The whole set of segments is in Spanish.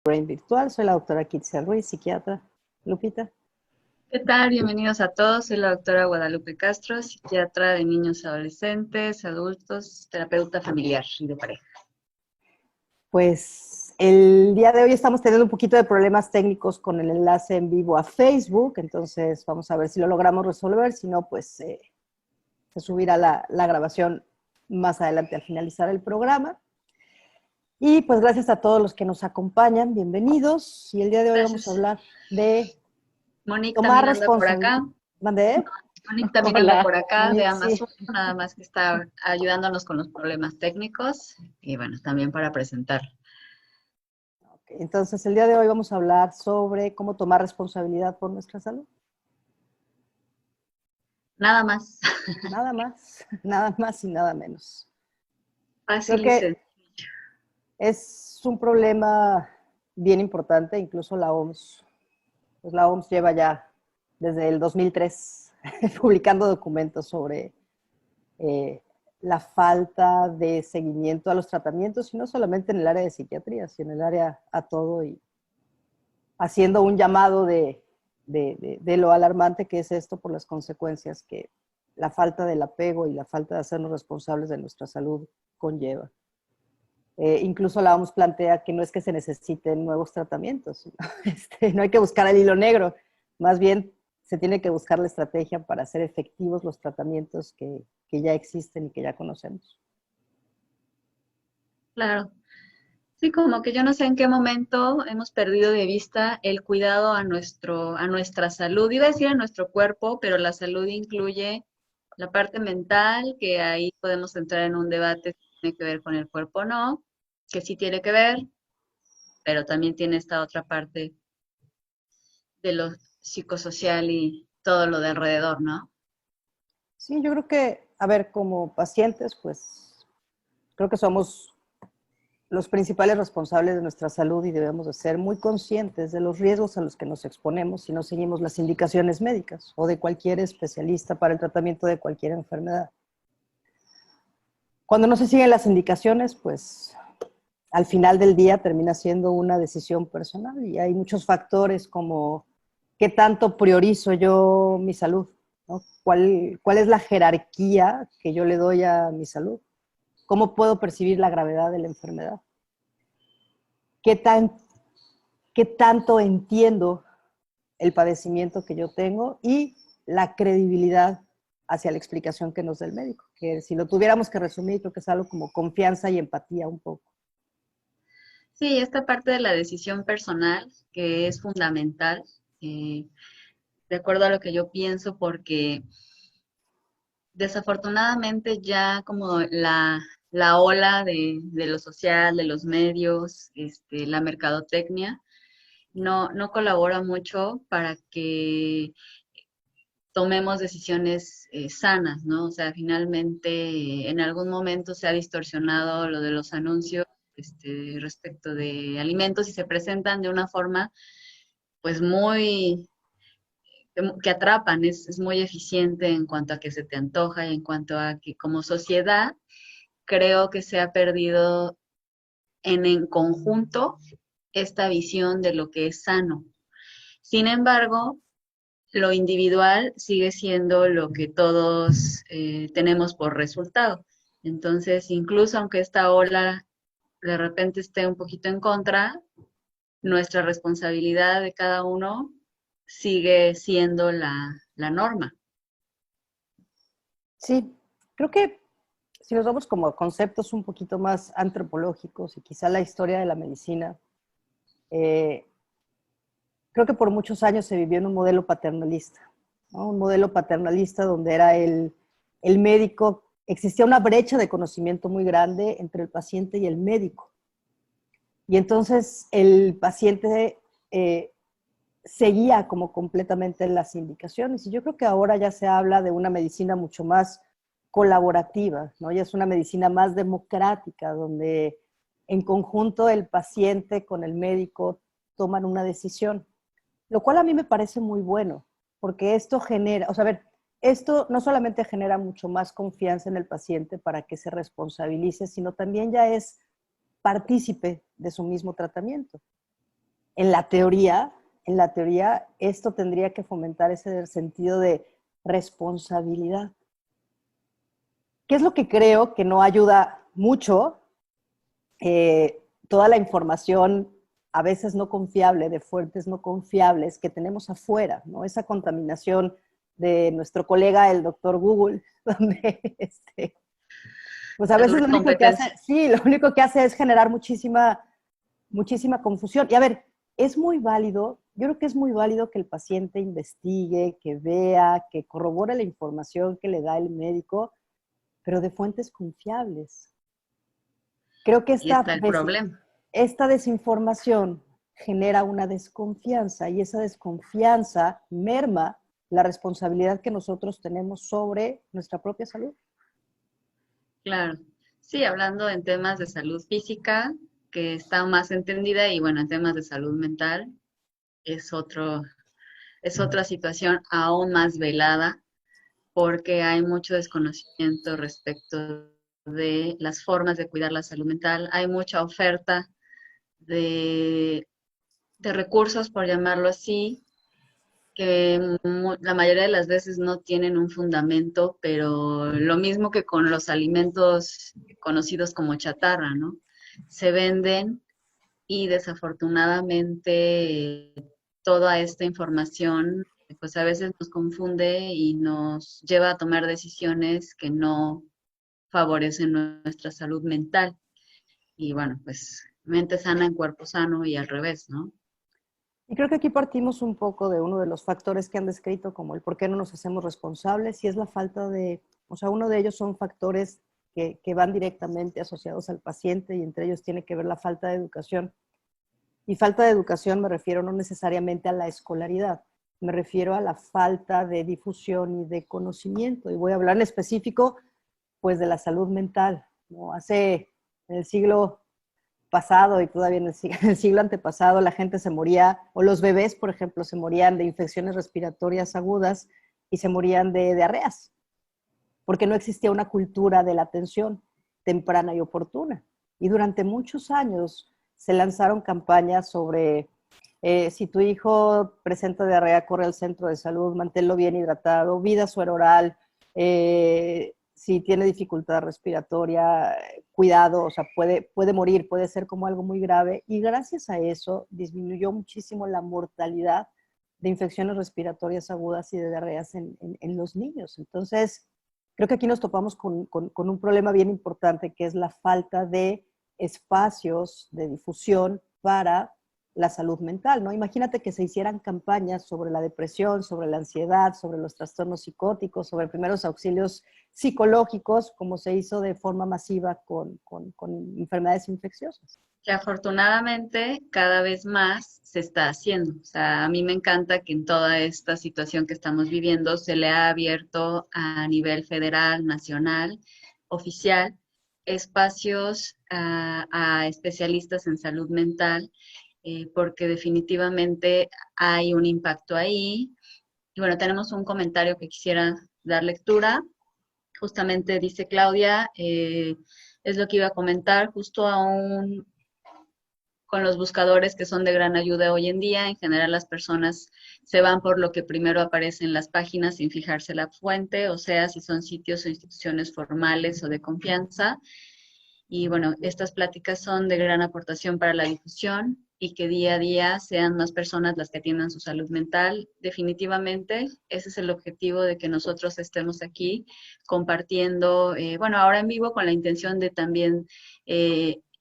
Brain Virtual. Soy la doctora Kitsia Ruiz, psiquiatra. Lupita. ¿Qué tal? Bienvenidos a todos. Soy la doctora Guadalupe Castro, psiquiatra de niños, adolescentes, adultos, terapeuta familiar y de pareja. Pues el día de hoy estamos teniendo un poquito de problemas técnicos con el enlace en vivo a Facebook, entonces vamos a ver si lo logramos resolver, si no, pues se subirá la grabación más adelante al finalizar el programa. Y pues gracias a todos los que nos acompañan, bienvenidos. Y el día de hoy Gracias. vamos a hablar de Monique tomar también anda por responsabilidad. acá. ¿Mandé? Monique también anda Hola, por acá de Monique, Amazon, sí. nada más que está ayudándonos con los problemas técnicos y bueno, también para presentar. Entonces, el día de hoy vamos a hablar sobre cómo tomar responsabilidad por nuestra salud. Nada más. Nada más y nada menos. Creo Fácil y que sencillo. es un problema bien importante, incluso la OMS. Pues la OMS lleva ya desde el 2003 publicando documentos sobre la falta de seguimiento a los tratamientos, y no solamente en el área de psiquiatría, sino en el área a todo, y haciendo un llamado de lo alarmante que es esto por las consecuencias que la falta del apego y la falta de hacernos responsables de nuestra salud conlleva. Incluso la OMS plantea que no es que se necesiten nuevos tratamientos, ¿no? No hay que buscar el hilo negro, más bien se tiene que buscar la estrategia para hacer efectivos los tratamientos que ya existen y que ya conocemos. Claro. Sí, como que yo no sé en qué momento hemos perdido de vista el cuidado a nuestra salud. Iba a decir a nuestro cuerpo, pero la salud incluye la parte mental, que ahí podemos entrar en un debate si tiene que ver con el cuerpo o no, que sí tiene que ver, pero también tiene esta otra parte de lo psicosocial y todo lo de alrededor, ¿no? Sí, yo creo que, a ver, como pacientes, pues creo que somos los principales responsables de nuestra salud y debemos de ser muy conscientes de los riesgos a los que nos exponemos si no seguimos las indicaciones médicas o de cualquier especialista para el tratamiento de cualquier enfermedad. Cuando no se siguen las indicaciones, pues al final del día termina siendo una decisión personal, y hay muchos factores como qué tanto priorizo yo mi salud, ¿no? ¿Cuál es la jerarquía que yo le doy a mi salud? ¿Cómo puedo percibir la gravedad de la enfermedad? ¿Qué tanto entiendo el padecimiento que yo tengo y la credibilidad hacia la explicación que nos da el médico? Que si lo tuviéramos que resumir, creo que es algo como confianza y empatía un poco. Sí, esta parte de la decisión personal que es fundamental, de acuerdo a lo que yo pienso, porque desafortunadamente ya como la ola de lo social, de los medios, la mercadotecnia, no colabora mucho para que tomemos decisiones sanas, ¿no? O sea, finalmente en algún momento se ha distorsionado lo de los anuncios respecto de alimentos y se presentan de una forma pues muy que atrapan, es muy eficiente en cuanto a que se te antoja y en cuanto a que como sociedad creo que se ha perdido en conjunto esta visión de lo que es sano. Sin embargo, lo individual sigue siendo lo que todos tenemos por resultado. Entonces, incluso aunque esta ola de repente esté un poquito en contra, nuestra responsabilidad de cada uno sigue siendo la norma. Sí, creo que si nos vamos como a conceptos un poquito más antropológicos y quizá la historia de la medicina, eh, creo que por muchos años se vivió en un modelo paternalista, ¿no? Un modelo paternalista donde era el médico, existía una brecha de conocimiento muy grande entre el paciente y el médico. Y entonces el paciente seguía como completamente las indicaciones. Y yo creo que ahora ya se habla de una medicina mucho más colaborativa, ¿no? Ya es una medicina más democrática, donde en conjunto el paciente con el médico toman una decisión, lo cual a mí me parece muy bueno, porque esto genera, o sea, a ver, esto no solamente genera mucho más confianza en el paciente para que se responsabilice, sino también ya es partícipe de su mismo tratamiento. en la teoría, esto tendría que fomentar ese sentido de responsabilidad. ¿Qué es lo que creo que no ayuda mucho? Toda la información a veces no confiable, de fuentes no confiables que tenemos afuera, ¿no? Esa contaminación de nuestro colega, el doctor Google, donde pues a La veces dura lo único que hace, competencia. sí, lo único que hace es generar muchísima confusión. Y a ver, es muy válido, yo creo que es muy válido que el paciente investigue, que vea, que corrobore la información que le da el médico, pero de fuentes confiables. Creo que Y está el problema. esta desinformación genera una desconfianza y esa desconfianza merma la responsabilidad que nosotros tenemos sobre nuestra propia salud. Claro. Sí, hablando en temas de salud física, que está más entendida, y bueno, en temas de salud mental es es otra situación aún más velada, porque hay mucho desconocimiento respecto de las formas de cuidar la salud mental. Hay mucha oferta de, de recursos, por llamarlo así, que la mayoría de las veces no tienen un fundamento, pero lo mismo que con los alimentos conocidos como chatarra, ¿no? Se venden y desafortunadamente toda esta información pues a veces nos confunde y nos lleva a tomar decisiones que no favorecen nuestra salud mental. Y bueno, pues mente sana en cuerpo sano y al revés, ¿no? Y creo que aquí partimos un poco de uno de los factores que han descrito como el por qué no nos hacemos responsables y es la falta de, o sea, uno de ellos son factores que van directamente asociados al paciente y entre ellos tiene que ver la falta de educación. Y falta de educación me refiero no necesariamente a la escolaridad, me refiero a la falta de difusión y de conocimiento. Y voy a hablar en específico, pues, de la salud mental, ¿no? En el siglo pasado y todavía en en el siglo antepasado, la gente se moría, o los bebés, por ejemplo, se morían de infecciones respiratorias agudas y se morían de diarreas, porque no existía una cultura de la atención temprana y oportuna. Y durante muchos años se lanzaron campañas sobre si tu hijo presenta diarrea, corre al centro de salud, manténlo bien hidratado, vida suero oral, si tiene dificultad respiratoria, cuidado, o sea, puede morir, puede ser como algo muy grave. Y gracias a eso disminuyó muchísimo la mortalidad de infecciones respiratorias agudas y de diarreas en los niños. Entonces, creo que aquí nos topamos con un problema bien importante, que es la falta de espacios de difusión para la salud mental, ¿no? Imagínate que se hicieran campañas sobre la depresión, sobre la ansiedad, sobre los trastornos psicóticos, sobre primeros auxilios psicológicos, como se hizo de forma masiva con enfermedades infecciosas. Que afortunadamente cada vez más se está haciendo. O sea, a mí me encanta que en toda esta situación que estamos viviendo se le ha abierto a nivel federal, nacional, oficial, espacios a especialistas en salud mental, porque definitivamente hay un impacto ahí. Y bueno, tenemos un comentario que quisiera dar lectura. Justamente dice Claudia, es lo que iba a comentar, justo aún con los buscadores que son de gran ayuda hoy en día. En general las personas se van por lo que primero aparece en las páginas sin fijarse la fuente, o sea, si son sitios o instituciones formales o de confianza. Y bueno, estas pláticas son de gran aportación para la difusión y que día a día sean más personas las que atiendan su salud mental. Definitivamente, ese es el objetivo de que nosotros estemos aquí compartiendo, bueno, ahora en vivo con la intención de también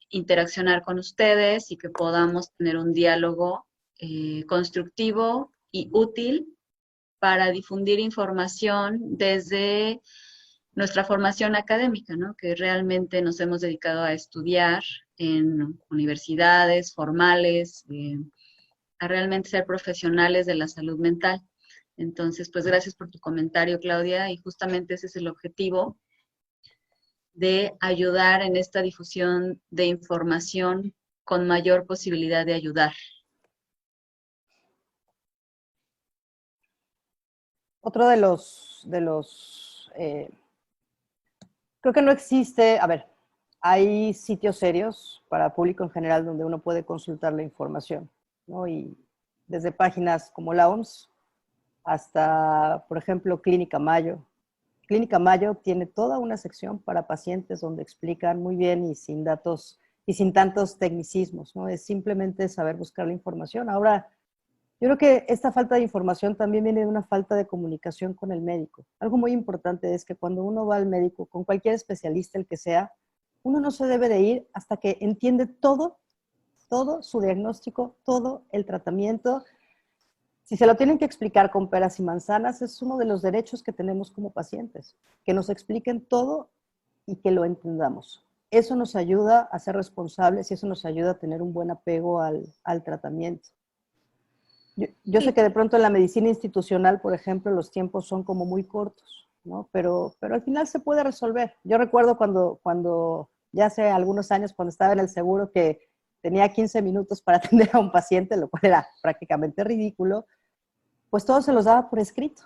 interaccionar con ustedes y que podamos tener un diálogo constructivo y útil para difundir información desde nuestra formación académica, ¿no? Que realmente nos hemos dedicado a estudiar en universidades formales, a realmente ser profesionales de la salud mental. Entonces, pues gracias por tu comentario, Claudia, y justamente ese es el objetivo de ayudar en esta difusión de información con mayor posibilidad de ayudar. Otro creo que no existe, a ver, hay sitios serios para público en general donde uno puede consultar la información. ¿no? Y desde páginas como la OMS hasta, por ejemplo, Clínica Mayo. Clínica Mayo tiene toda una sección para pacientes donde explican muy bien y sin datos y sin tantos tecnicismos, ¿no? Es simplemente saber buscar la información. Ahora, yo creo que esta falta de información también viene de una falta de comunicación con el médico. Algo muy importante es que cuando uno va al médico, con cualquier especialista, el que sea, uno no se debe de ir hasta que entiende todo su diagnóstico, todo el tratamiento. Si se lo tienen que explicar con peras y manzanas, es uno de los derechos que tenemos como pacientes, que nos expliquen todo y que lo entendamos. Eso nos ayuda a ser responsables y eso nos ayuda a tener un buen apego al tratamiento. Yo sé que de pronto en la medicina institucional, por ejemplo, los tiempos son como muy cortos, ¿no? Pero al final se puede resolver. Yo recuerdo cuando ya hace algunos años, cuando estaba en el seguro, que tenía 15 minutos para atender a un paciente, lo cual era prácticamente ridículo, pues todo se los daba por escrito,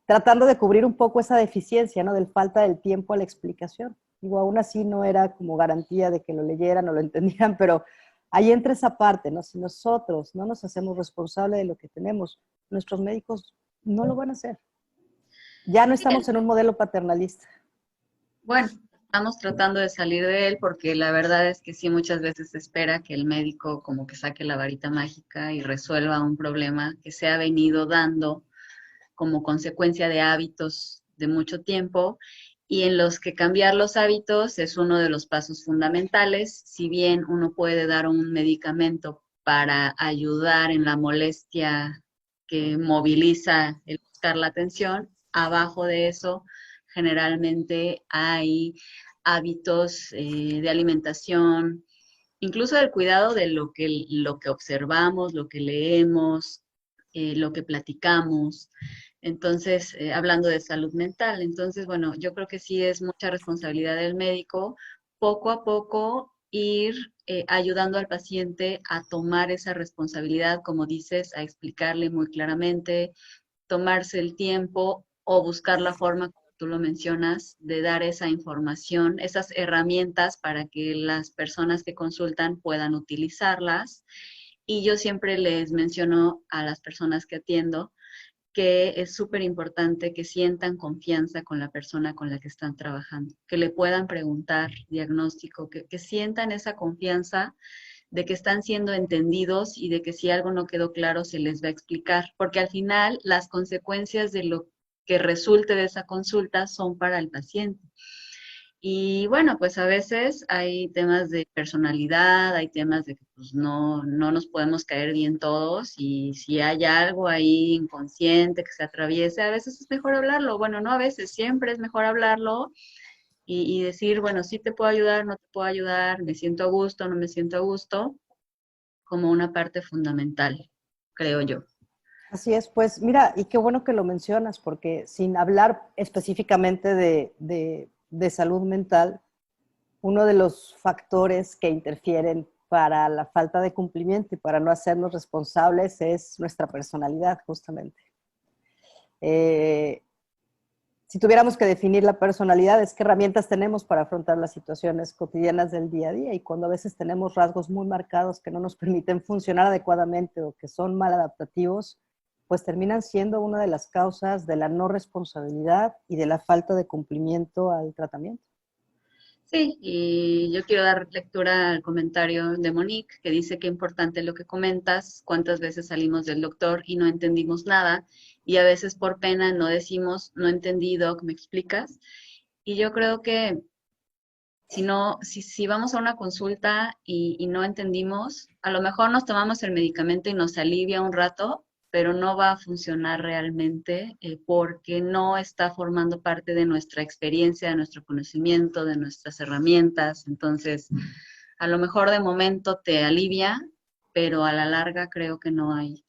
tratando de cubrir un poco esa deficiencia, ¿no? Del falta del tiempo a la explicación. Digo, aún así no era como garantía de que lo leyeran o lo entendieran, pero ahí entra esa parte, ¿no? Si nosotros no nos hacemos responsables de lo que tenemos, nuestros médicos no lo van a hacer. Ya no estamos en un modelo paternalista. Bueno, estamos tratando de salir de él porque la verdad es que sí, muchas veces se espera que el médico como que saque la varita mágica y resuelva un problema que se ha venido dando como consecuencia de hábitos de mucho tiempo y en los que cambiar los hábitos es uno de los pasos fundamentales. Si bien uno puede dar un medicamento para ayudar en la molestia que moviliza el buscar la atención, abajo de eso generalmente hay hábitos de alimentación, incluso del cuidado de lo que observamos, lo que leemos, lo que platicamos. Entonces, hablando de salud mental, entonces, bueno, yo creo que sí es mucha responsabilidad del médico, poco a poco ir ayudando al paciente a tomar esa responsabilidad, como dices, a explicarle muy claramente, tomarse el tiempo o buscar la forma, como tú lo mencionas, de dar esa información, esas herramientas para que las personas que consultan puedan utilizarlas. Y yo siempre les menciono a las personas que atiendo que es súper importante que sientan confianza con la persona con la que están trabajando, que le puedan preguntar diagnóstico, que sientan esa confianza de que están siendo entendidos y de que si algo no quedó claro se les va a explicar, porque al final las consecuencias de lo que resulte de esa consulta son para el paciente. Y bueno, pues a veces hay temas de personalidad, hay temas de que pues no nos podemos caer bien todos y si hay algo ahí inconsciente que se atraviese, a veces es mejor hablarlo. Bueno, no a veces, siempre es mejor hablarlo y decir, bueno, sí te puedo ayudar, no te puedo ayudar, me siento a gusto, no me siento a gusto, como una parte fundamental, creo yo. Así es, pues mira, y qué bueno que lo mencionas, porque sin hablar específicamente de salud mental, uno de los factores que interfieren para la falta de cumplimiento y para no hacernos responsables es nuestra personalidad, justamente. Eh, si tuviéramos que definir la personalidad, es qué herramientas tenemos para afrontar las situaciones cotidianas del día a día y cuando a veces tenemos rasgos muy marcados que no nos permiten funcionar adecuadamente o que son mal adaptativos, pues terminan siendo una de las causas de la no responsabilidad y de la falta de cumplimiento al tratamiento. Sí, y yo quiero dar lectura al comentario de Monique, que dice que importante lo que comentas, cuántas veces salimos del doctor y no entendimos nada, y a veces por pena no decimos, no he entendido, ¿me explicas? Y yo creo que si no, si vamos a una consulta y no entendimos, a lo mejor nos tomamos el medicamento y nos alivia un rato, pero no va a funcionar realmente porque no está formando parte de nuestra experiencia, de nuestro conocimiento, de nuestras herramientas. Entonces, a lo mejor de momento te alivia, pero a la larga creo que no hay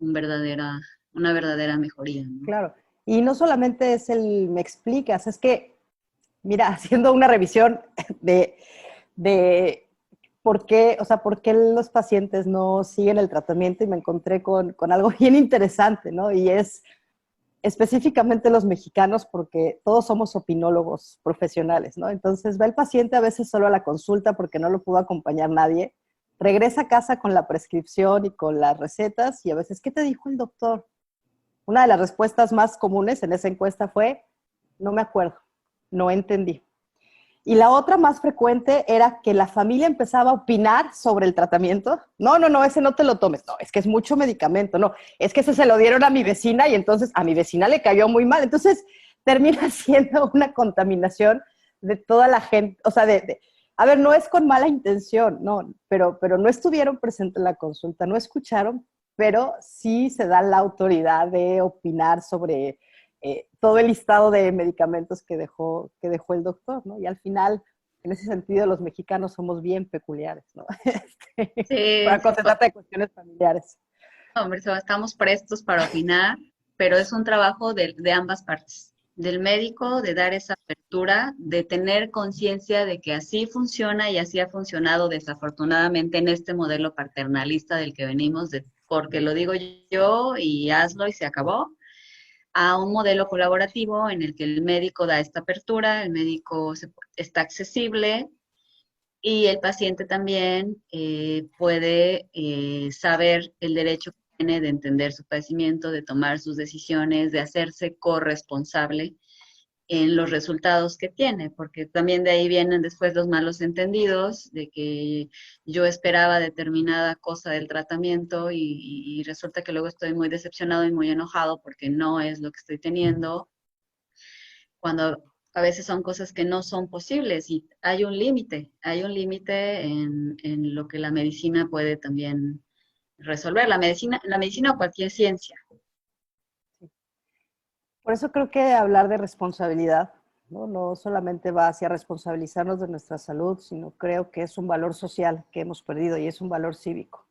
una verdadera mejoría, ¿no? Claro, y no solamente es el me explicas, es que, mira, haciendo una revisión de, de por qué, o sea, por qué los pacientes no siguen el tratamiento y me encontré con algo bien interesante, ¿no? Y es específicamente los mexicanos porque todos somos opinólogos profesionales, ¿no? Entonces va el paciente a veces solo a la consulta porque no lo pudo acompañar nadie, regresa a casa con la prescripción y con las recetas y a veces, ¿qué te dijo el doctor? Una de las respuestas más comunes en esa encuesta fue, no me acuerdo, no entendí. Y la otra más frecuente era que la familia empezaba a opinar sobre el tratamiento. No, no, no, ese no te lo tomes. No, es que es mucho medicamento. No, es que ese se lo dieron a mi vecina y entonces a mi vecina le cayó muy mal. Entonces termina siendo una contaminación de toda la gente. O sea, a ver, no es con mala intención, no, pero no estuvieron presentes en la consulta, no escucharon, pero sí se da la autoridad de opinar sobre todo el listado de medicamentos que dejó el doctor, ¿no? Y al final, en ese sentido, los mexicanos somos bien peculiares, ¿no? Sí, Cuando se trata de cuestiones familiares. hombre, estamos prestos para opinar, pero es un trabajo de ambas partes, del médico, de dar esa apertura, de tener conciencia de que así funciona y así ha funcionado desafortunadamente en este modelo paternalista del que venimos, porque lo digo yo y hazlo y se acabó, a un modelo colaborativo en el que el médico da esta apertura, el médico está accesible y el paciente también puede saber el derecho que tiene de entender su padecimiento, de tomar sus decisiones, de hacerse corresponsable en los resultados que tiene, porque también de ahí vienen después los malos entendidos, de que yo esperaba determinada cosa del tratamiento y resulta que luego estoy muy decepcionado y muy enojado porque no es lo que estoy teniendo, cuando a veces son cosas que no son posibles y hay un límite en lo que la medicina puede también resolver, la medicina o cualquier ciencia. Por eso creo que hablar de responsabilidad, ¿no? No solamente va hacia responsabilizarnos de nuestra salud, sino creo que es un valor social que hemos perdido y es un valor cívico.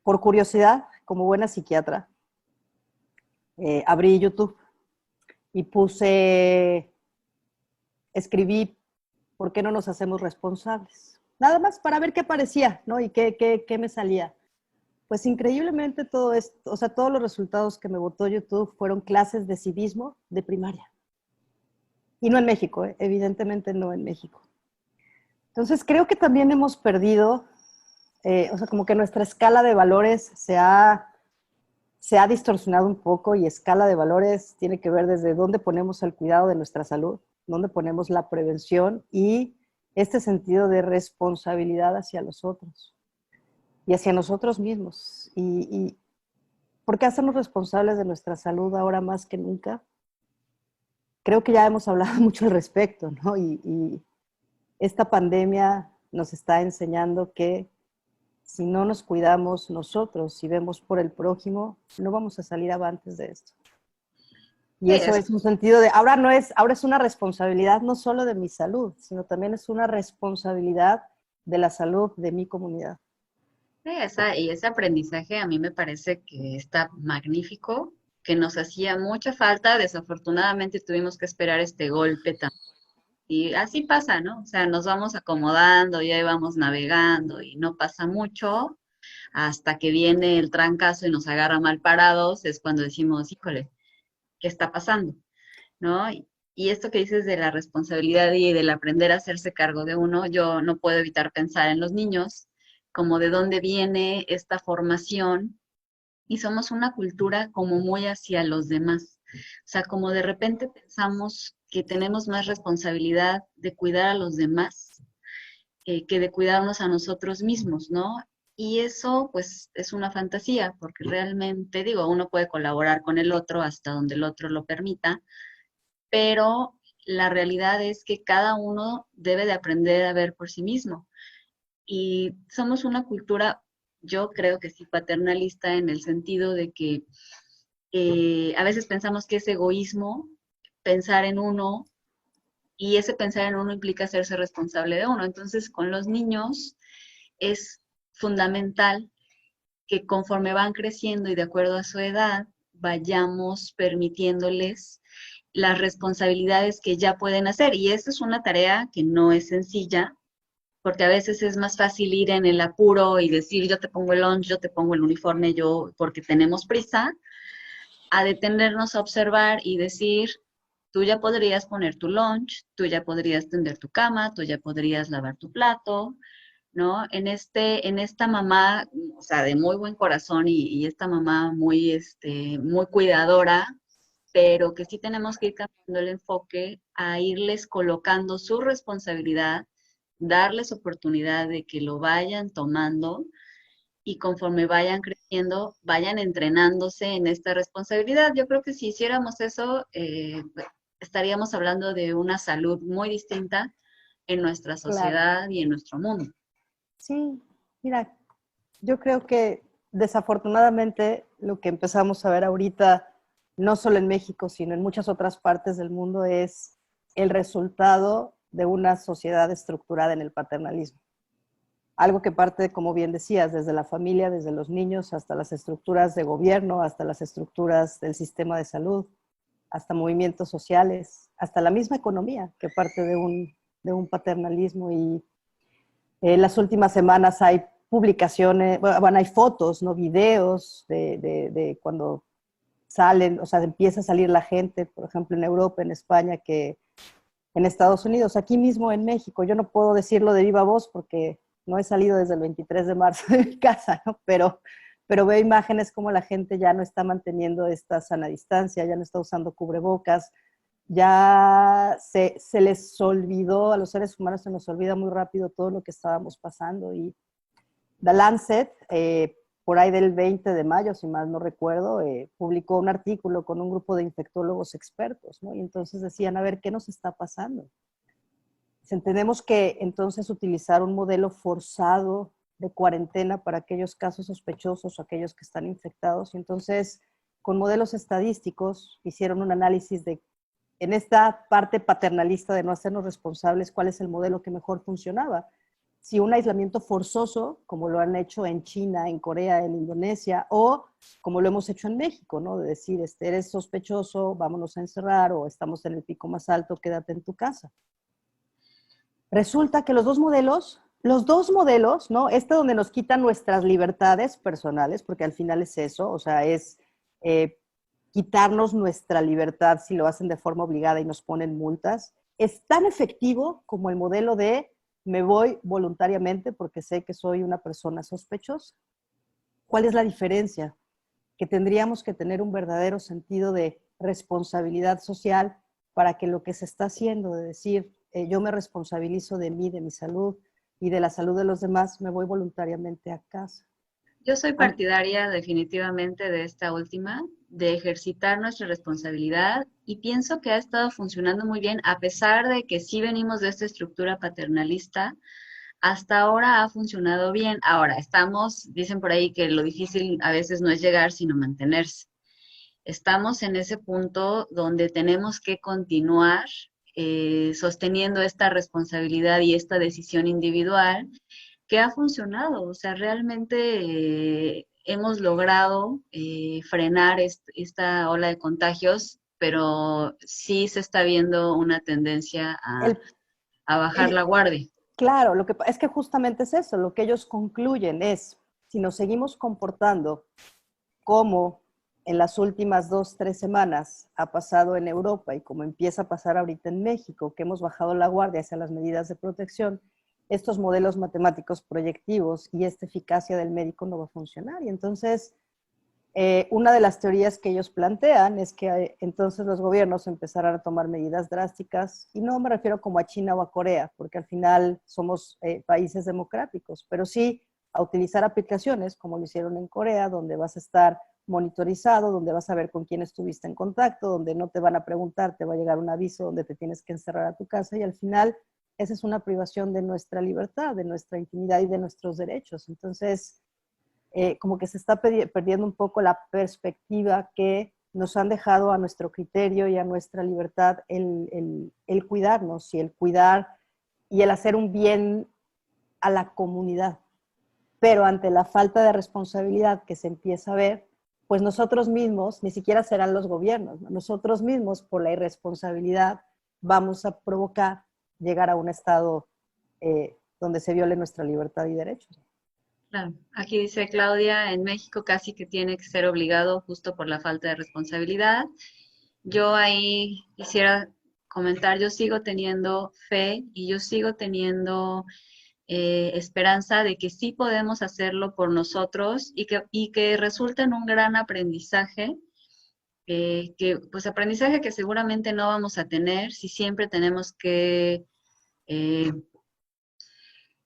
Por curiosidad, como buena psiquiatra, abrí YouTube y escribí, ¿por qué no nos hacemos responsables? Nada más para ver qué aparecía, ¿no? Y qué me salía. Pues increíblemente todo esto, o sea, todos los resultados que me botó YouTube fueron clases de civismo de primaria. Y no en México, evidentemente no en México. Entonces creo que también hemos perdido, o sea, como que nuestra escala de valores se ha distorsionado un poco y escala de valores tiene que ver desde dónde ponemos el cuidado de nuestra salud, dónde ponemos la prevención y este sentido de responsabilidad hacia los otros y hacia nosotros mismos. Y ¿por qué hacernos responsables de nuestra salud ahora más que nunca? Creo que ya hemos hablado mucho al respecto, ¿no? Y esta pandemia nos está enseñando que si no nos cuidamos nosotros, si vemos por el prójimo, no vamos a salir avantes de esto. Y Sí, eso es un sentido de, ahora es una responsabilidad no solo de mi salud, sino también es una responsabilidad de la salud de mi comunidad. sí, y ese aprendizaje a mí me parece que está magnífico, que nos hacía mucha falta, desafortunadamente tuvimos que esperar este golpe también. Y así pasa, ¿no? O sea, nos vamos acomodando, ya vamos navegando y no pasa mucho hasta que viene el trancazo y nos agarra mal parados, es cuando decimos, híjole, ¿qué está pasando? ¿No? Y esto que dices de la responsabilidad y del aprender a hacerse cargo de uno, yo no puedo evitar pensar en los niños, como de dónde viene esta formación, y somos una cultura como muy hacia los demás. O sea, como de repente pensamos que tenemos más responsabilidad de cuidar a los demás que de cuidarnos a nosotros mismos, ¿no? Y eso, pues, es una fantasía, porque realmente, digo, uno puede colaborar con el otro hasta donde el otro lo permita, pero la realidad es que cada uno debe de aprender a ver por sí mismo. Y somos una cultura, yo creo que sí, paternalista en el sentido de que a veces pensamos que es egoísmo pensar en uno y ese pensar en uno implica hacerse responsable de uno. Entonces, con los niños es fundamental que conforme van creciendo y de acuerdo a su edad, vayamos permitiéndoles las responsabilidades que ya pueden hacer. Y esa es una tarea que no es sencilla, porque a veces es más fácil ir en el apuro y decir, yo te pongo el lunch, yo te pongo el uniforme, yo, porque tenemos prisa, a detenernos a observar y decir, tú ya podrías poner tu lunch, tú ya podrías tender tu cama, tú ya podrías lavar tu plato, ¿no? En esta mamá, o sea, de muy buen corazón y esta mamá muy, muy cuidadora, pero que sí tenemos que ir cambiando el enfoque a irles colocando su responsabilidad, darles oportunidad de que lo vayan tomando y conforme vayan creciendo, vayan entrenándose en esta responsabilidad. Yo creo que si hiciéramos eso, estaríamos hablando de una salud muy distinta en nuestra Claro. sociedad y en nuestro mundo. Sí, mira, yo creo que desafortunadamente lo que empezamos a ver ahorita, no solo en México, sino en muchas otras partes del mundo, es el resultado de una sociedad estructurada en el paternalismo. Algo que parte, como bien decías, desde la familia, desde los niños, hasta las estructuras de gobierno, hasta las estructuras del sistema de salud, hasta movimientos sociales, hasta la misma economía, que parte de un paternalismo. Y en las últimas semanas hay publicaciones, bueno, hay fotos, ¿no? Videos de cuando salen, o sea, empieza a salir la gente, por ejemplo, en Europa, en España, que en Estados Unidos, aquí mismo en México. Yo no puedo decirlo de viva voz porque no he salido desde el 23 de marzo de mi casa, ¿no? Pero veo imágenes como la gente ya no está manteniendo esta sana distancia, ya no está usando cubrebocas, ya se les olvidó, a los seres humanos se nos olvida muy rápido todo lo que estábamos pasando. Y The Lancet, por ahí del 20 de mayo, si mal no recuerdo, publicó un artículo con un grupo de infectólogos expertos, ¿no? Y entonces decían, a ver, ¿qué nos está pasando? Entendemos que entonces utilizar un modelo forzado de cuarentena para aquellos casos sospechosos o aquellos que están infectados. Y entonces, con modelos estadísticos, hicieron un análisis de, en esta parte paternalista de no hacernos responsables, cuál es el modelo que mejor funcionaba. Si un aislamiento forzoso, como lo han hecho en China, en Corea, en Indonesia, o como lo hemos hecho en México, ¿no? De decir, eres sospechoso, vámonos a encerrar, o estamos en el pico más alto, quédate en tu casa. Resulta que los dos modelos, ¿no? Donde nos quitan nuestras libertades personales, porque al final es eso, o sea, es eh, quitarnos nuestra libertad si lo hacen de forma obligada y nos ponen multas, es tan efectivo como el modelo de me voy voluntariamente porque sé que soy una persona sospechosa. ¿Cuál es la diferencia? Que tendríamos que tener un verdadero sentido de responsabilidad social para que lo que se está haciendo, de decir, yo me responsabilizo de mí, de mi salud y de la salud de los demás, me voy voluntariamente a casa. Yo soy partidaria definitivamente de esta última, de ejercitar nuestra responsabilidad y pienso que ha estado funcionando muy bien a pesar de que sí venimos de esta estructura paternalista. Hasta ahora ha funcionado bien. Ahora, dicen por ahí que lo difícil a veces no es llegar, sino mantenerse. Estamos en ese punto donde tenemos que continuar sosteniendo esta responsabilidad y esta decisión individual que ha funcionado. O sea, realmente hemos logrado frenar esta ola de contagios, pero sí se está viendo una tendencia El, a bajar el, la guardia. claro, lo que es que justamente es eso, lo que ellos concluyen es, si nos seguimos comportando como en las últimas 2, 3 semanas ha pasado en Europa y como empieza a pasar ahorita en México, que hemos bajado la guardia hacia las medidas de protección, estos modelos matemáticos proyectivos y esta eficacia del médico no va a funcionar. Y entonces, una de las teorías que ellos plantean es que entonces los gobiernos empezarán a tomar medidas drásticas, y no me refiero como a China o a Corea, porque al final somos países democráticos, pero sí a utilizar aplicaciones como lo hicieron en Corea, donde vas a estar monitorizado, donde vas a ver con quién estuviste en contacto, donde no te van a preguntar, te va a llegar un aviso donde te tienes que encerrar a tu casa, y al final esa es una privación de nuestra libertad, de nuestra intimidad y de nuestros derechos. Entonces, como que se está perdiendo un poco la perspectiva que nos han dejado a nuestro criterio y a nuestra libertad el cuidarnos y el cuidar y el hacer un bien a la comunidad. Pero ante la falta de responsabilidad que se empieza a ver, pues nosotros mismos, ni siquiera serán los gobiernos, ¿no? Nosotros mismos por la irresponsabilidad vamos a provocar llegar a un estado donde se viole nuestra libertad y derechos. Claro. Aquí dice Claudia, en México casi que tiene que ser obligado justo por la falta de responsabilidad. Yo ahí quisiera comentar, yo sigo teniendo fe y yo sigo teniendo esperanza de que sí podemos hacerlo por nosotros y que resulta en un gran aprendizaje, pues aprendizaje que seguramente no vamos a tener si siempre tenemos que eh,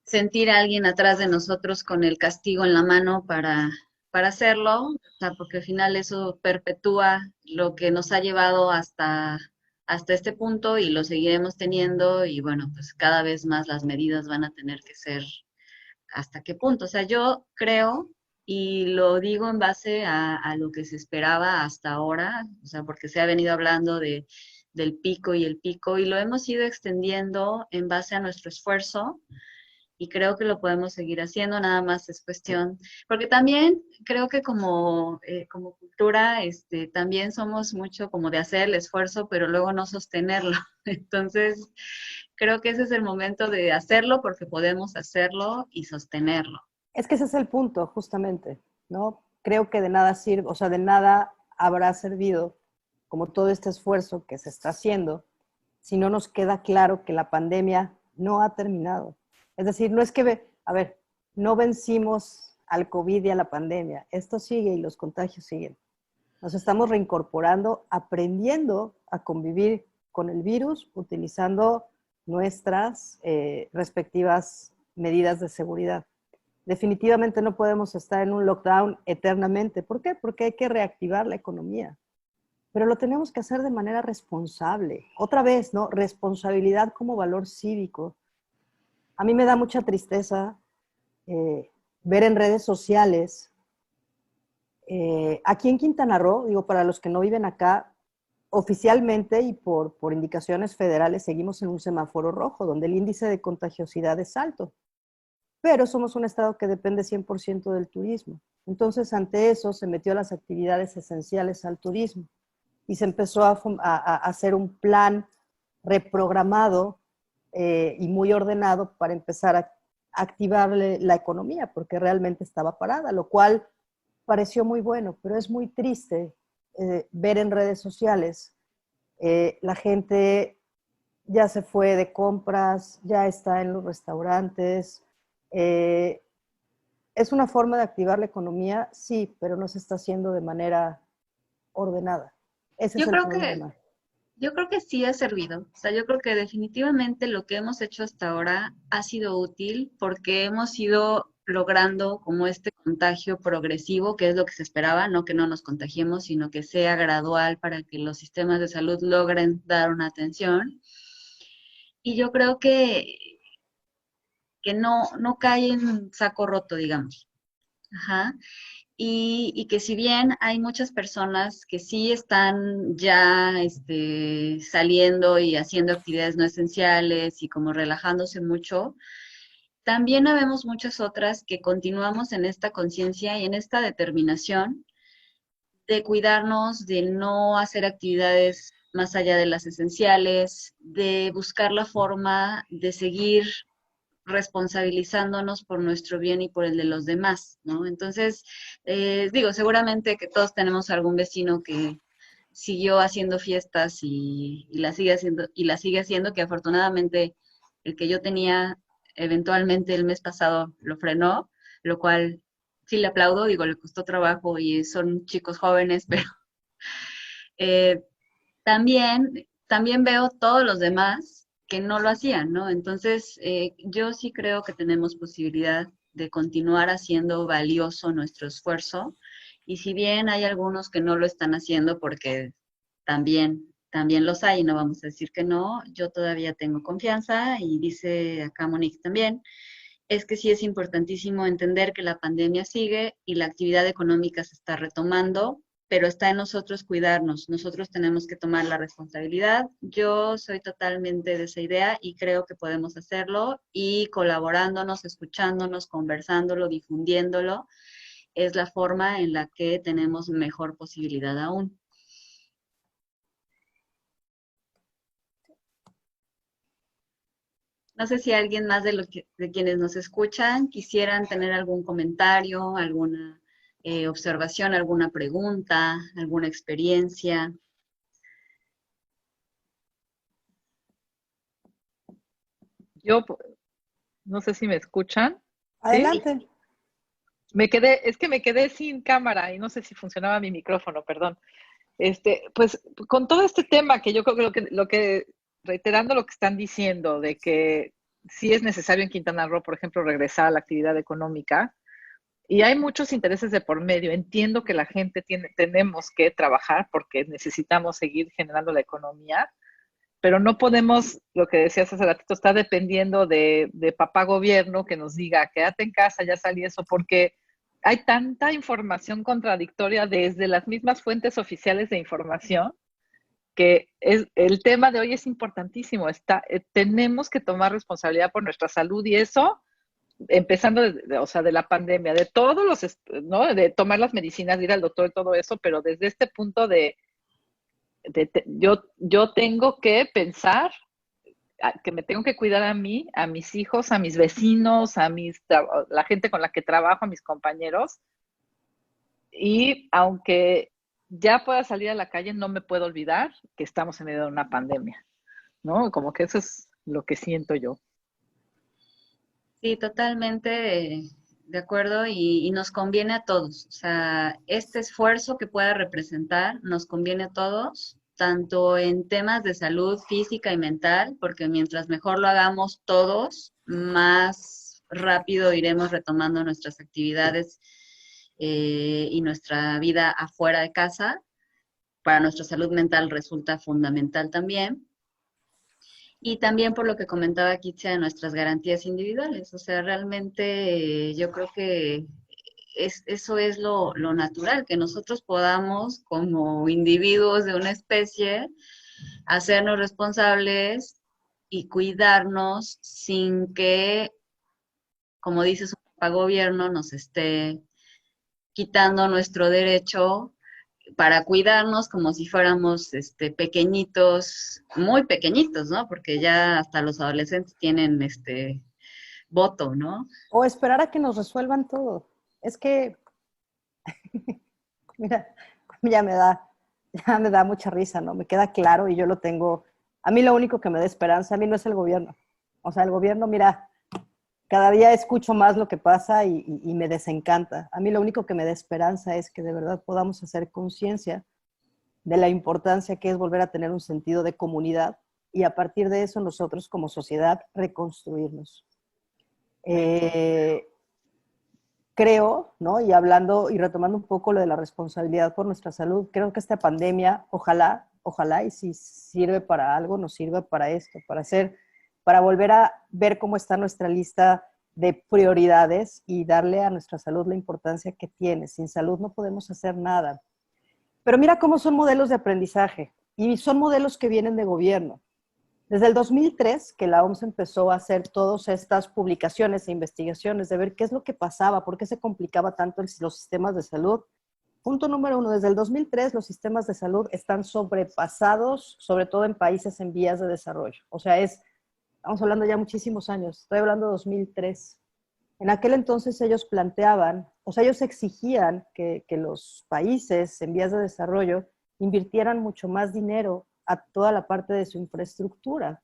sentir a alguien atrás de nosotros con el castigo en la mano para hacerlo, o sea, porque al final eso perpetúa lo que nos ha llevado hasta este punto y lo seguiremos teniendo y bueno, pues cada vez más las medidas van a tener que ser hasta qué punto. O sea, yo creo, y lo digo en base a lo que se esperaba hasta ahora, o sea, porque se ha venido hablando del pico y el pico, y lo hemos ido extendiendo en base a nuestro esfuerzo, y creo que lo podemos seguir haciendo, nada más es cuestión, porque también creo que como cultura, también somos mucho como de hacer el esfuerzo, pero luego no sostenerlo. Entonces, creo que ese es el momento de hacerlo porque podemos hacerlo y sostenerlo. Es que ese es el punto, justamente, ¿no? Creo que de nada sirve, o sea, de nada habrá servido como todo este esfuerzo que se está haciendo si no nos queda claro que la pandemia no ha terminado. Es decir, no es que, a ver, no vencimos al COVID y a la pandemia. Esto sigue y los contagios siguen. Nos estamos reincorporando, aprendiendo a convivir con el virus, utilizando nuestras respectivas medidas de seguridad. Definitivamente no podemos estar en un lockdown eternamente. ¿Por qué? Porque hay que reactivar la economía. Pero lo tenemos que hacer de manera responsable. Otra vez, ¿no? Responsabilidad como valor cívico. A mí me da mucha tristeza ver en redes sociales, aquí en Quintana Roo, digo, para los que no viven acá, oficialmente y por indicaciones federales seguimos en un semáforo rojo, donde el índice de contagiosidad es alto. Pero somos un estado que depende 100% del turismo. Entonces, ante eso, se metió las actividades esenciales al turismo y se empezó a hacer un plan reprogramado y muy ordenado para empezar a activarle la economía, porque realmente estaba parada, lo cual pareció muy bueno, pero es muy triste ver en redes sociales la gente ya se fue de compras, ya está en los restaurantes. Eh, es una forma de activar la economía, sí, pero no se está haciendo de manera ordenada. Ese es Yo el creo que, problema. yo creo que sí ha servido. O sea, yo creo que definitivamente lo que hemos hecho hasta ahora ha sido útil porque hemos ido logrando como este contagio progresivo, que es lo que se esperaba, no que no nos contagiemos, sino que sea gradual para que los sistemas de salud logren dar una atención. Y yo creo que no cae en saco roto, digamos. Ajá. Y que si bien hay muchas personas que sí están ya saliendo y haciendo actividades no esenciales y como relajándose mucho, también habemos muchas otras que continuamos en esta conciencia y en esta determinación de cuidarnos, de no hacer actividades más allá de las esenciales, de buscar la forma de seguir responsabilizándonos por nuestro bien y por el de los demás, ¿no? Entonces, digo, seguramente que todos tenemos algún vecino que siguió haciendo fiestas y la sigue haciendo, que afortunadamente el que yo tenía eventualmente el mes pasado lo frenó, lo cual sí le aplaudo, digo, le costó trabajo y son chicos jóvenes, pero eh, también veo todos los demás que no lo hacían, ¿no? Entonces, yo sí creo que tenemos posibilidad de continuar haciendo valioso nuestro esfuerzo. Y si bien hay algunos que no lo están haciendo porque también los hay, y no vamos a decir que no, yo todavía tengo confianza y dice acá Monique también, es que sí es importantísimo entender que la pandemia sigue y la actividad económica se está retomando, pero está en nosotros cuidarnos. Nosotros tenemos que tomar la responsabilidad. Yo soy totalmente de esa idea y creo que podemos hacerlo y colaborándonos, escuchándonos, conversándolo, difundiéndolo, es la forma en la que tenemos mejor posibilidad aún. No sé si alguien más de quienes nos escuchan quisieran tener algún comentario, alguna observación, alguna pregunta, alguna experiencia. Yo, No sé si me escuchan. ¿Sí? Adelante. Es que me quedé sin cámara y no sé si funcionaba mi micrófono, perdón. Pues con todo este tema que yo creo que reiterando lo que están diciendo de que sí es necesario en Quintana Roo, por ejemplo, regresar a la actividad económica, y hay muchos intereses de por medio. Entiendo que la gente tenemos que trabajar porque necesitamos seguir generando la economía, pero no podemos, lo que decías hace ratito, está dependiendo de papá gobierno que nos diga, quédate en casa, ya salí eso, porque hay tanta información contradictoria desde las mismas fuentes oficiales de información que el tema de hoy es importantísimo. Tenemos que tomar responsabilidad por nuestra salud y eso, empezando o sea, de la pandemia, de todos los, ¿no? De tomar las medicinas, de ir al doctor y todo eso, pero desde este punto yo tengo que pensar que me tengo que cuidar a mí, a mis hijos, a mis vecinos, la gente con la que trabajo, a mis compañeros. Y aunque ya pueda salir a la calle, no me puedo olvidar que estamos en medio de una pandemia, ¿no? Como que eso es lo que siento yo. Sí, totalmente de acuerdo y nos conviene a todos. O sea, este esfuerzo que pueda representar nos conviene a todos, tanto en temas de salud física y mental, porque mientras mejor lo hagamos todos, más rápido iremos retomando nuestras actividades y nuestra vida afuera de casa. Para nuestra salud mental resulta fundamental también. Y también por lo que comentaba Kitsia de nuestras garantías individuales. O sea, realmente yo creo que eso es lo natural, que nosotros podamos, como individuos de una especie, hacernos responsables y cuidarnos sin que, como dice su papá gobierno, nos esté quitando nuestro derecho para cuidarnos como si fuéramos pequeñitos, muy pequeñitos, ¿no? Porque ya hasta los adolescentes tienen voto, ¿no? O esperar a que nos resuelvan todo. Es que, mira, ya me da, ya me da mucha risa, ¿no? Me queda claro y yo lo tengo. A mí lo único que me da esperanza, a mí no es el gobierno. O sea, el gobierno, mira, cada día escucho más lo que pasa y me desencanta. A mí lo único que me da esperanza es que de verdad podamos hacer conciencia de la importancia que es volver a tener un sentido de comunidad y a partir de eso nosotros como sociedad reconstruirnos. Eh, creo, ¿no? Y hablando y retomando un poco lo de la responsabilidad por nuestra salud, creo que esta pandemia, ojalá, y si sirve para algo, nos sirve para esto, para volver a ver cómo está nuestra lista de prioridades y darle a nuestra salud la importancia que tiene. Sin salud no podemos hacer nada. Pero mira cómo son modelos de aprendizaje y son modelos que vienen de gobierno. Desde el 2003, que la OMS empezó a hacer todas estas publicaciones e investigaciones de ver qué es lo que pasaba, por qué se complicaba tanto los sistemas de salud. Punto número uno, desde el 2003 los sistemas de salud están sobrepasados, sobre todo en países en vías de desarrollo. O sea, estamos hablando ya muchísimos años, estoy hablando de 2003. En aquel entonces ellos planteaban, o sea, ellos exigían que los países en vías de desarrollo invirtieran mucho más dinero a toda la parte de su infraestructura.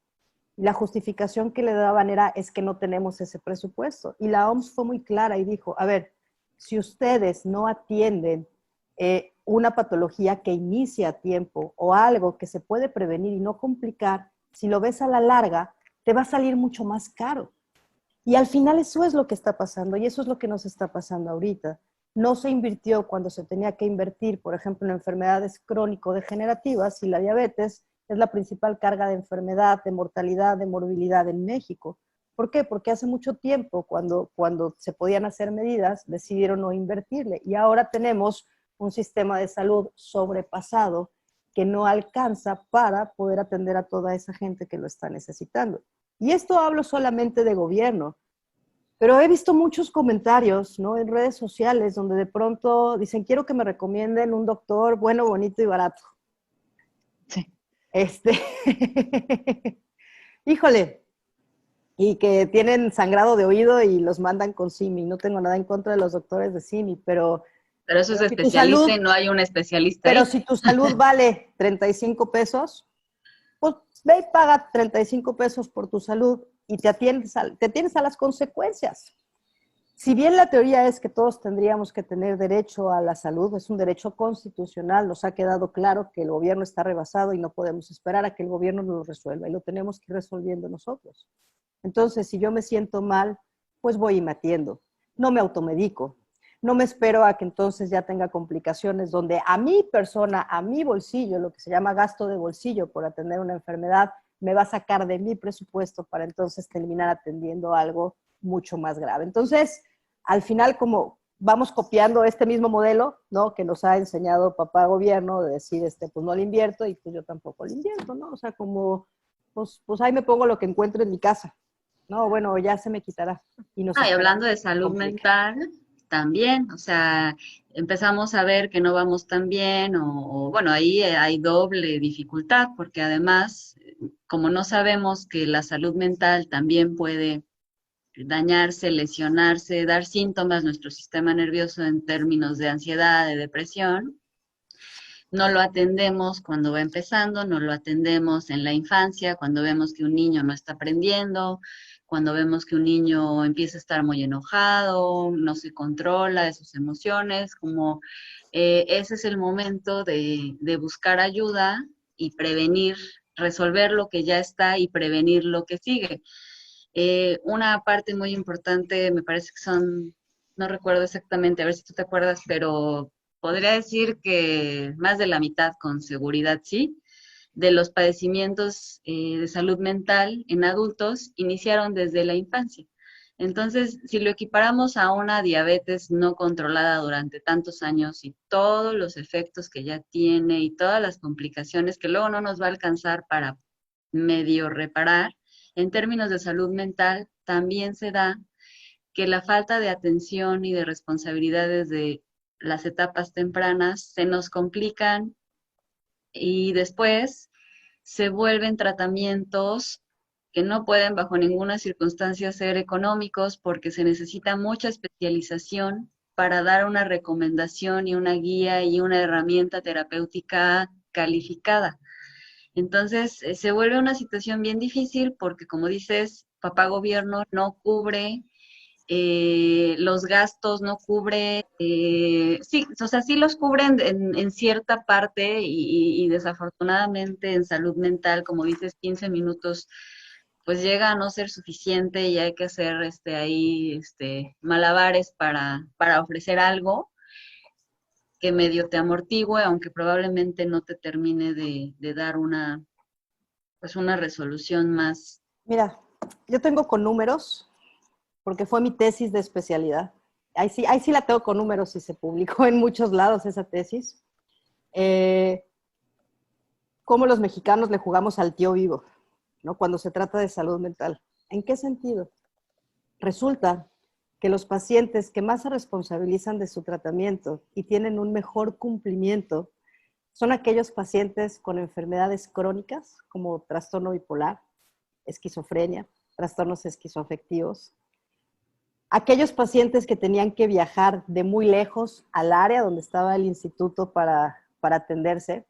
Y la justificación que le daban es que no tenemos ese presupuesto. Y la OMS fue muy clara y dijo, a ver, si ustedes no atienden una patología que inicia a tiempo o algo que se puede prevenir y no complicar, si lo ves a la larga, te va a salir mucho más caro. Y al final eso es lo que está pasando y eso es lo que nos está pasando ahorita. No se invirtió cuando se tenía que invertir, por ejemplo, en enfermedades crónico-degenerativas y la diabetes es la principal carga de enfermedad, de mortalidad, de morbilidad en México. ¿Por qué? Porque hace mucho tiempo, cuando se podían hacer medidas, decidieron no invertirle y ahora tenemos un sistema de salud sobrepasado que no alcanza para poder atender a toda esa gente que lo está necesitando. Y esto hablo solamente de gobierno, pero he visto muchos comentarios, ¿no? En redes sociales donde de pronto dicen, quiero que me recomienden un doctor bueno, bonito y barato. Sí. Híjole, y que tienen sangrado de oído y los mandan con SIMI. No tengo nada en contra de los doctores de SIMI, pero eso es si tu salud, especialista y no hay un especialista pero ahí. si tu salud vale 35 pesos, pues ve y paga 35 pesos por tu salud y te atiendes a las consecuencias. Si bien la teoría es que todos tendríamos que tener derecho a la salud, es un derecho constitucional, nos ha quedado claro que el gobierno está rebasado y no podemos esperar a que el gobierno nos lo resuelva y lo tenemos que ir resolviendo nosotros. Entonces, si yo me siento mal, pues voy y me atiendo. No me automedico. No me espero a que entonces ya tenga complicaciones donde a mi persona, a mi bolsillo, lo que se llama gasto de bolsillo por atender una enfermedad, me va a sacar de mi presupuesto para entonces terminar atendiendo algo mucho más grave. Entonces, al final, como vamos copiando este mismo modelo, ¿no? Que nos ha enseñado papá gobierno, de decir, pues no le invierto y pues yo tampoco le invierto, ¿no? O sea, como, pues ahí me pongo lo que encuentro en mi casa. No, bueno, ya se me quitará. Y nos Y esperamos hablando de que se salud complique. mental, también, o sea, empezamos a ver que no vamos tan bien bueno, ahí hay doble dificultad porque además, como no sabemos que la salud mental también puede dañarse, lesionarse, dar síntomas a nuestro sistema nervioso en términos de ansiedad, de depresión, no lo atendemos cuando va empezando, no lo atendemos en la infancia, cuando vemos que un niño no está aprendiendo, cuando vemos que un niño empieza a estar muy enojado, no se controla de sus emociones, como ese es el momento de buscar ayuda y prevenir, resolver lo que ya está y prevenir lo que sigue. Una parte muy importante, me parece que son, no recuerdo exactamente, a ver si tú te acuerdas, pero podría decir que más de la mitad con seguridad sí, de los padecimientos de salud mental en adultos iniciaron desde la infancia. Entonces, si lo equiparamos a una diabetes no controlada durante tantos años y todos los efectos que ya tiene y todas las complicaciones que luego no nos va a alcanzar para medio reparar, en términos de salud mental también se da que la falta de atención y de responsabilidades de las etapas tempranas se nos complican y después se vuelven tratamientos que no pueden bajo ninguna circunstancia ser económicos porque se necesita mucha especialización para dar una recomendación y una guía y una herramienta terapéutica calificada. Entonces, se vuelve una situación bien difícil porque, como dices, papá gobierno no cubre los gastos, no cubre, sí, o sea, sí los cubren en cierta parte y desafortunadamente en salud mental, como dices, 15 minutos, pues llega a no ser suficiente y hay que hacer ahí malabares para ofrecer algo que medio te amortigue, aunque probablemente no te termine de dar pues una resolución más. Mira, yo tengo con números, porque fue mi tesis de especialidad. Ahí sí la tengo con números y se publicó en muchos lados esa tesis. Cómo los mexicanos le jugamos al tío vivo, ¿no? Cuando se trata de salud mental. ¿En qué sentido? Resulta que los pacientes que más se responsabilizan de su tratamiento y tienen un mejor cumplimiento son aquellos pacientes con enfermedades crónicas como trastorno bipolar, esquizofrenia, trastornos esquizoafectivos, aquellos pacientes que tenían que viajar de muy lejos al área donde estaba el instituto para atenderse,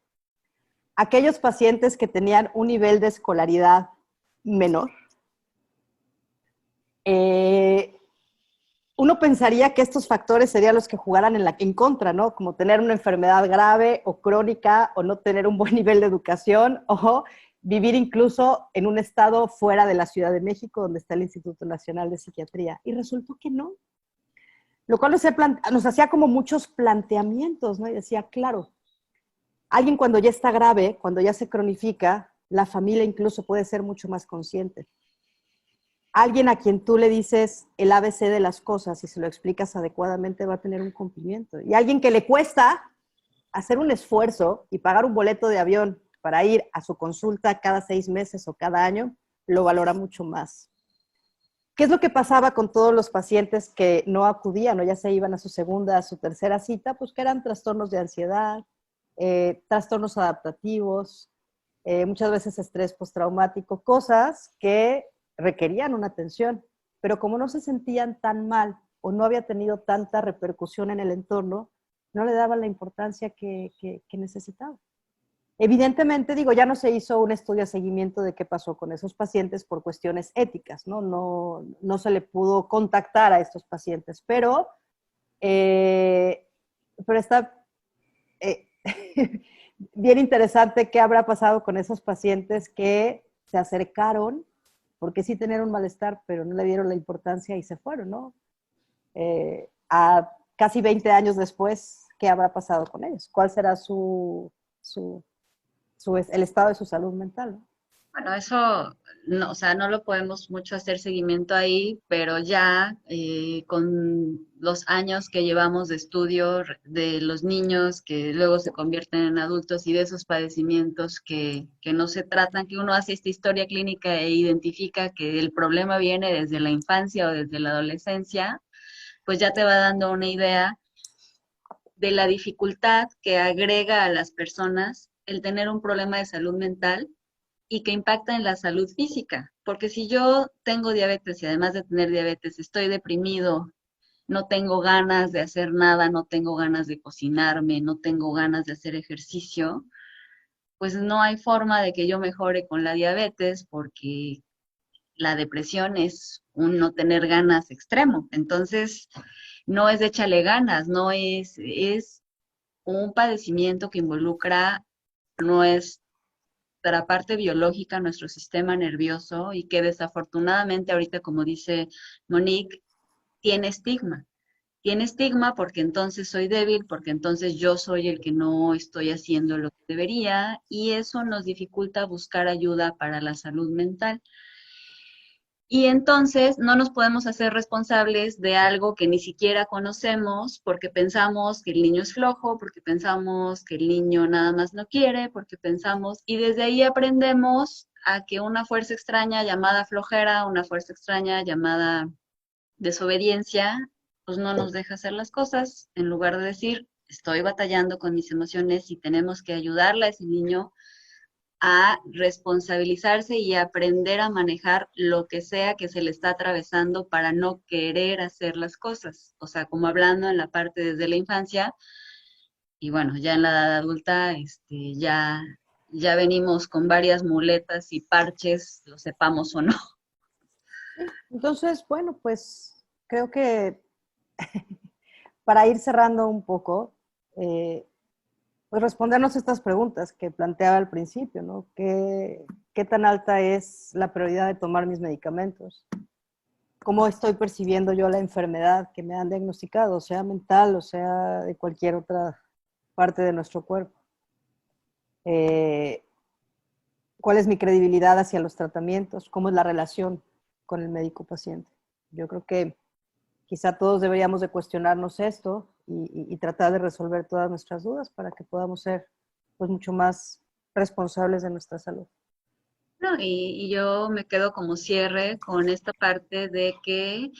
aquellos pacientes que tenían un nivel de escolaridad menor. Uno pensaría que estos factores serían los que jugaran en contra, ¿no? Como tener una enfermedad grave o crónica, o no tener un buen nivel de educación, o vivir incluso en un estado fuera de la Ciudad de México, donde está el Instituto Nacional de Psiquiatría. Y resultó que no. Lo cual nos hacía como muchos planteamientos, ¿no? Y decía, claro, alguien cuando ya está grave, cuando ya se cronifica, la familia incluso puede ser mucho más consciente. Alguien a quien tú le dices el ABC de las cosas y se lo explicas adecuadamente va a tener un cumplimiento. Y alguien que le cuesta hacer un esfuerzo y pagar un boleto de avión para ir a su consulta cada 6 meses o cada año, lo valora mucho más. ¿Qué es lo que pasaba con todos los pacientes que no acudían o ya se iban a su segunda, a su tercera cita? Pues que eran trastornos de ansiedad, trastornos adaptativos, muchas veces estrés postraumático, cosas que requerían una atención, pero como no se sentían tan mal o no había tenido tanta repercusión en el entorno, no le daban la importancia que necesitaba. Evidentemente, digo, ya no se hizo un estudio de seguimiento de qué pasó con esos pacientes por cuestiones éticas, ¿no? No se le pudo contactar a estos pacientes, pero está eh, bien interesante qué habrá pasado con esos pacientes que se acercaron, porque sí tenían un malestar, pero no le dieron la importancia y se fueron, ¿no? A casi 20 años después, ¿qué habrá pasado con ellos? ¿Cuál será el estado de su salud mental? ¿No? Bueno, eso, no, o sea, no lo podemos mucho hacer seguimiento ahí, pero ya con los años que llevamos de estudio de los niños que luego se convierten en adultos y de esos padecimientos que no se tratan, que uno hace esta historia clínica e identifica que el problema viene desde la infancia o desde la adolescencia, pues ya te va dando una idea de la dificultad que agrega a las personas el tener un problema de salud mental y que impacta en la salud física. Porque si yo tengo diabetes y además de tener diabetes estoy deprimido, no tengo ganas de hacer nada, no tengo ganas de cocinarme, no tengo ganas de hacer ejercicio, pues no hay forma de que yo mejore con la diabetes porque la depresión es un no tener ganas extremo. Entonces, no es de échale ganas, es un padecimiento que involucra nuestra parte biológica, nuestro sistema nervioso y que desafortunadamente ahorita, como dice Monique, tiene estigma. Tiene estigma porque entonces soy débil, porque entonces yo soy el que no estoy haciendo lo que debería y eso nos dificulta buscar ayuda para la salud mental. Y entonces no nos podemos hacer responsables de algo que ni siquiera conocemos porque pensamos que el niño es flojo, porque pensamos que el niño nada más no quiere, porque pensamos, y desde ahí aprendemos a que una fuerza extraña llamada flojera, una fuerza extraña llamada desobediencia, pues no nos deja hacer las cosas, en lugar de decir, estoy batallando con mis emociones y tenemos que ayudarle a ese niño a responsabilizarse y aprender a manejar lo que sea que se le está atravesando para no querer hacer las cosas. O sea, como hablando en la parte desde la infancia, y bueno, ya en la edad adulta, ya venimos con varias muletas y parches, lo sepamos o no. Entonces, bueno, pues creo que para ir cerrando un poco, pues respondernos estas preguntas que planteaba al principio, ¿no? ¿Qué tan alta es la prioridad de tomar mis medicamentos? ¿Cómo estoy percibiendo yo la enfermedad que me han diagnosticado, sea mental o sea de cualquier otra parte de nuestro cuerpo? ¿Cuál es mi credibilidad hacia los tratamientos? ¿Cómo es la relación con el médico-paciente? Yo creo que quizá todos deberíamos de cuestionarnos esto y tratar de resolver todas nuestras dudas para que podamos ser pues mucho más responsables de nuestra salud. No, y yo me quedo como cierre con esta parte de que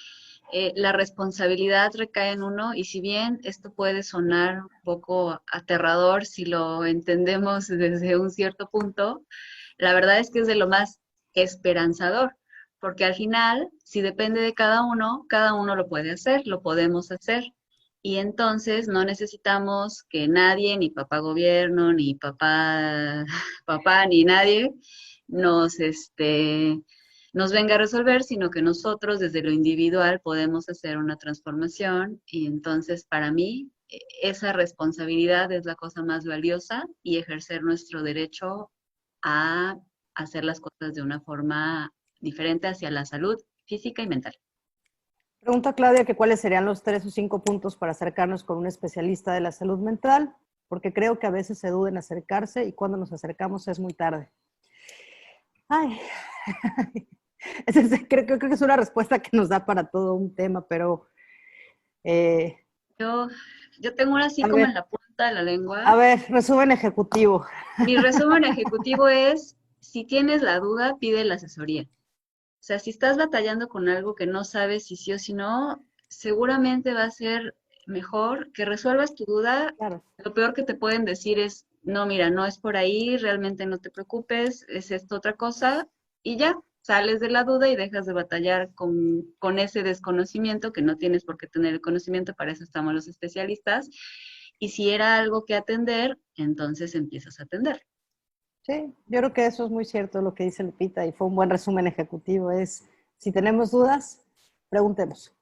la responsabilidad recae en uno y si bien esto puede sonar un poco aterrador si lo entendemos desde un cierto punto, la verdad es que es de lo más esperanzador, porque al final, si depende de cada uno lo puede hacer, lo podemos hacer. Y entonces no necesitamos que nadie, ni papá gobierno, ni papá, papá, ni nadie, nos, nos venga a resolver, sino que nosotros desde lo individual podemos hacer una transformación y entonces para mí esa responsabilidad es la cosa más valiosa y ejercer nuestro derecho a hacer las cosas de una forma diferente hacia la salud física y mental. Pregunta Claudia que cuáles serían los 3 o 5 puntos para acercarnos con un especialista de la salud mental, porque creo que a veces se duda en acercarse y cuando nos acercamos es muy tarde. Ay, creo que es una respuesta que nos da para todo un tema, pero... Yo tengo una así como en la punta de la lengua. A ver, resumen ejecutivo. Mi resumen ejecutivo es, si tienes la duda, pide la asesoría. O sea, si estás batallando con algo que no sabes si sí o si no, seguramente va a ser mejor que resuelvas tu duda. Claro. Lo peor que te pueden decir es, no, mira, no es por ahí, realmente no te preocupes, es esto otra cosa, y ya, sales de la duda y dejas de batallar con ese desconocimiento, que no tienes por qué tener el conocimiento, para eso estamos los especialistas. Y si era algo que atender, entonces empiezas a atender. Sí, yo creo que eso es muy cierto lo que dice Lupita y fue un buen resumen ejecutivo. Es, si tenemos dudas, preguntemos.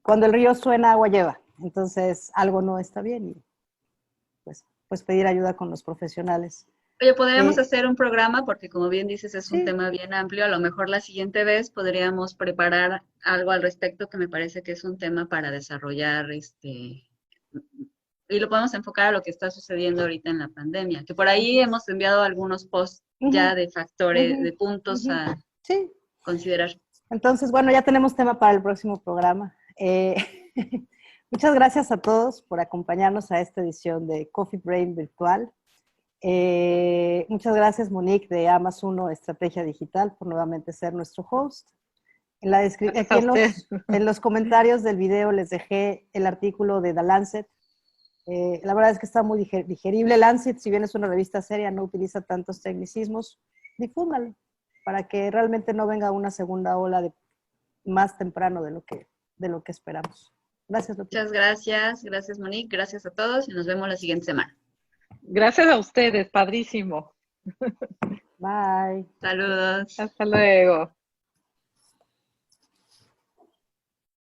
Cuando el río suena, agua lleva. Entonces, algo no está bien y pues pedir ayuda con los profesionales. Oye, podríamos hacer un programa porque como bien dices es un Sí, tema bien amplio. A lo mejor la siguiente vez podríamos preparar algo al respecto que me parece que es un tema para desarrollar y lo podemos enfocar a lo que está sucediendo ahorita en la pandemia, que por ahí hemos enviado algunos posts ya ujú, de factores, ujú, de puntos ujú. a Sí, considerar. entonces, bueno, ya tenemos tema para el próximo programa. Muchas gracias a todos por acompañarnos a esta edición de Coffee Brain Virtual. Muchas gracias, Monique, de Amas Uno Estrategia Digital, por nuevamente ser nuestro host. Gracias Aquí a usted. en los comentarios del video les dejé el artículo de The Lancet. La verdad es que está muy digerible. Lancet, si bien es una revista seria, no utiliza tantos tecnicismos. Difúndalo para que realmente no venga una segunda ola más temprano de lo que esperamos. Gracias, Lupita. Muchas gracias, gracias Monique, gracias a todos y nos vemos la siguiente semana. Gracias a ustedes, padrísimo. Bye. Saludos. Hasta luego.